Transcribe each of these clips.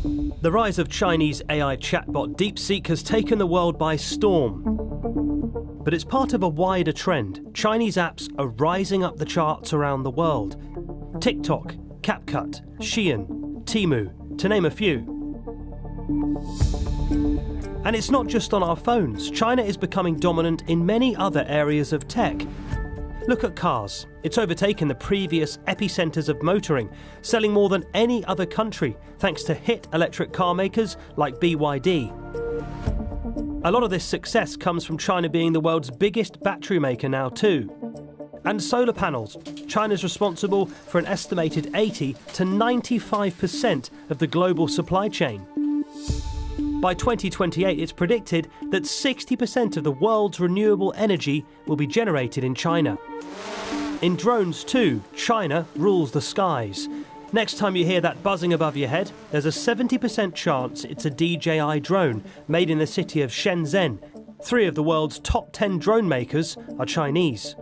The rise of Chinese AI chatbot DeepSeek has taken the world by storm. But it's part of a wider trend. Chinese apps are rising up the charts around the world. TikTok, CapCut, Shein, Temu, to name a few. And it's not just on our phones. China is becoming dominant in many other areas of tech. Look at cars. It's overtaken the previous epicenters of motoring, selling more than any other country, thanks to hit electric car makers like BYD. A lot of this success comes from China being the world's biggest battery maker now too. And solar panels. China's responsible for an estimated 80 to 95% of the global supply chain. By 2028, it's predicted that 60% of the world's renewable energy will be generated in China. In drones too, China rules the skies. Next time you hear that buzzing above your head, there's a 70% chance it's a DJI drone made in the city of Shenzhen. 3 of the world's top 10 drone makers are Chinese.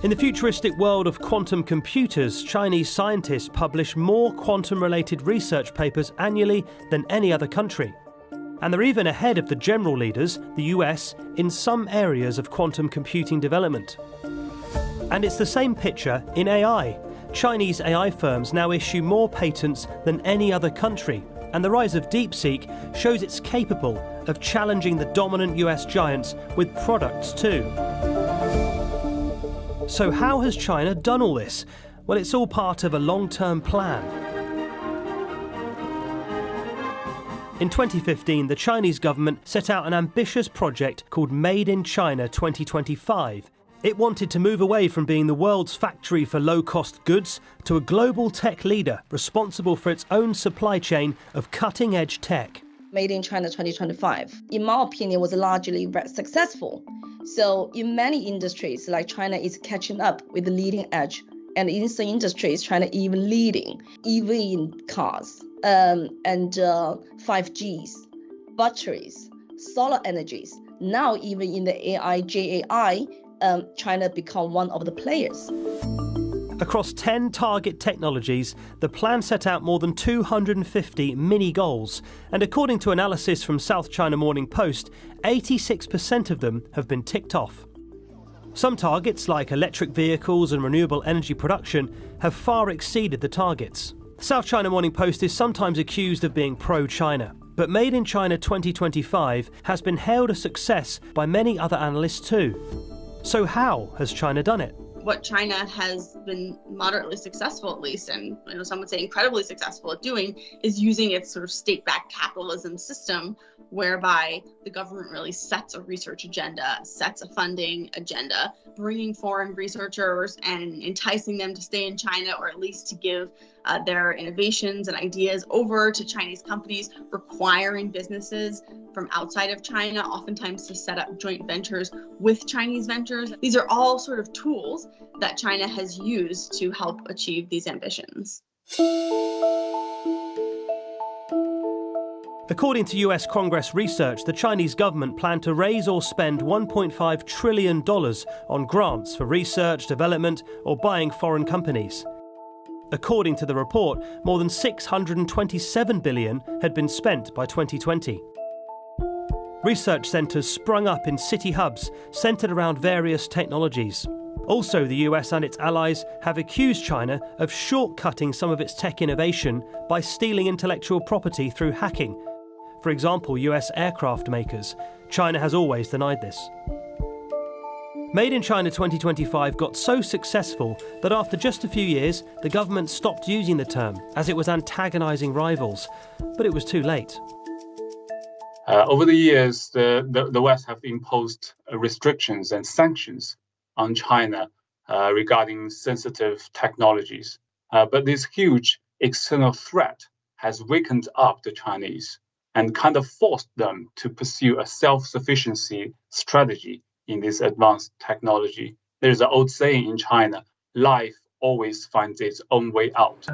In the futuristic world of quantum computers, Chinese scientists publish more quantum-related research papers annually than any other country. And they're even ahead of the general leaders, the US, in some areas of quantum computing development. And it's the same picture in AI. Chinese AI firms now issue more patents than any other country, and the rise of DeepSeek shows it's capable of challenging the dominant US giants with products too. So how has China done all this? Well, it's all part of a long-term plan. In 2015, the Chinese government set out an ambitious project called Made in China 2025. It wanted to move away from being the world's factory for low-cost goods to a global tech leader responsible for its own supply chain of cutting-edge tech. Made in China 2025, in my opinion, was largely very successful. So in many industries, like China is catching up with the leading edge. And in some industries, China even leading, even in cars and 5Gs, batteries, solar energies. Now even in the AI, JAI, China become one of the players. Across 10 target technologies, the plan set out more than 250 mini goals. And according to analysis from South China Morning Post, 86% of them have been ticked off. Some targets, like electric vehicles and renewable energy production, have far exceeded the targets. South China Morning Post is sometimes accused of being pro-China, but Made in China 2025 has been hailed a success by many other analysts too. So how has China done it? What China has been moderately successful, at least, and some would say incredibly successful at doing, is using its sort of state-backed capitalism system, whereby the government really sets a research agenda, sets a funding agenda, bringing foreign researchers and enticing them to stay in China, or at least to give their innovations and ideas over to Chinese companies, requiring businesses from outside of China, oftentimes to set up joint ventures with Chinese ventures. These are all sort of tools that China has used to help achieve these ambitions. According to US Congress research, the Chinese government planned to raise or spend $1.5 trillion on grants for research, development, or buying foreign companies. According to the report, more than $627 billion had been spent by 2020. Research centres sprung up in city hubs centred around various technologies. Also, the US and its allies have accused China of shortcutting some of its tech innovation by stealing intellectual property through hacking. For example, US aircraft makers. China has always denied this. Made in China 2025 got so successful that after just a few years, the government stopped using the term as it was antagonising rivals. But it was too late. Over the years, the West have imposed restrictions and sanctions on China regarding sensitive technologies. But this huge external threat has wakened up the Chinese and kind of forced them to pursue a self-sufficiency strategy in this advanced technology. There's an old saying in China, life always finds its own way out.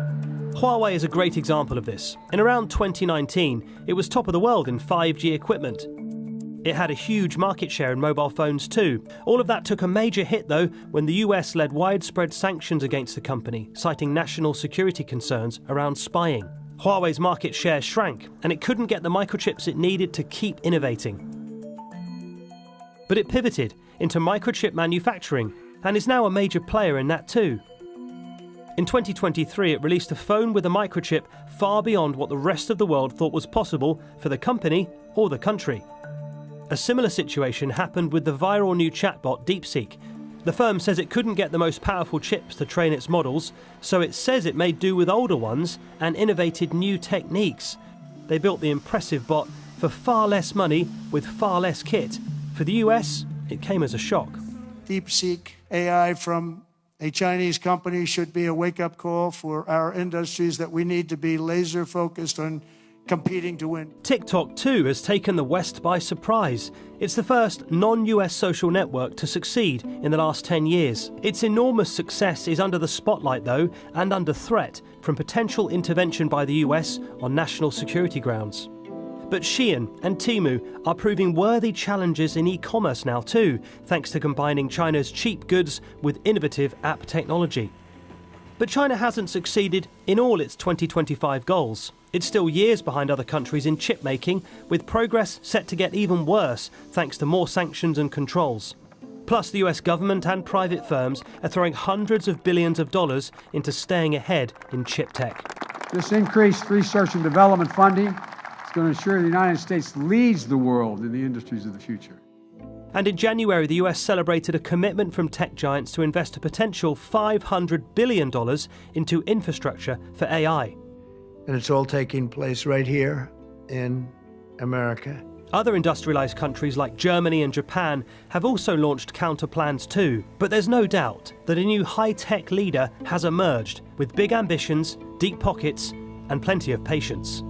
Huawei is a great example of this. In around 2019, it was top of the world in 5G equipment. It had a huge market share in mobile phones too. All of that took a major hit though when the US led widespread sanctions against the company, citing national security concerns around spying. Huawei's market share shrank, and it couldn't get the microchips it needed to keep innovating. But it pivoted into microchip manufacturing and is now a major player in that too. In 2023, it released a phone with a microchip far beyond what the rest of the world thought was possible for the company or the country. A similar situation happened with the viral new chatbot DeepSeek. The firm says it couldn't get the most powerful chips to train its models, so it says it made do with older ones and innovated new techniques. They built the impressive bot for far less money with far less kit. For the US, it came as a shock. DeepSeek AI from a Chinese company should be a wake-up call for our industries that we need to be laser-focused on competing to win. TikTok too has taken the West by surprise. It's the first non-US social network to succeed in the last 10 years. Its enormous success is under the spotlight though, and under threat from potential intervention by the US on national security grounds. But Shein and Temu are proving worthy challenges in e-commerce now too, thanks to combining China's cheap goods with innovative app technology. But China hasn't succeeded in all its 2025 goals. It's still years behind other countries in chip making, with progress set to get even worse thanks to more sanctions and controls. Plus, the US government and private firms are throwing hundreds of billions of dollars into staying ahead in chip tech. This increased research and development funding is going to ensure the United States leads the world in the industries of the future. And in January, the US celebrated a commitment from tech giants to invest a potential $500 billion into infrastructure for AI. And it's all taking place right here in America. Other industrialized countries like Germany and Japan have also launched counter plans too. But there's no doubt that a new high-tech leader has emerged with big ambitions, deep pockets, and plenty of patience.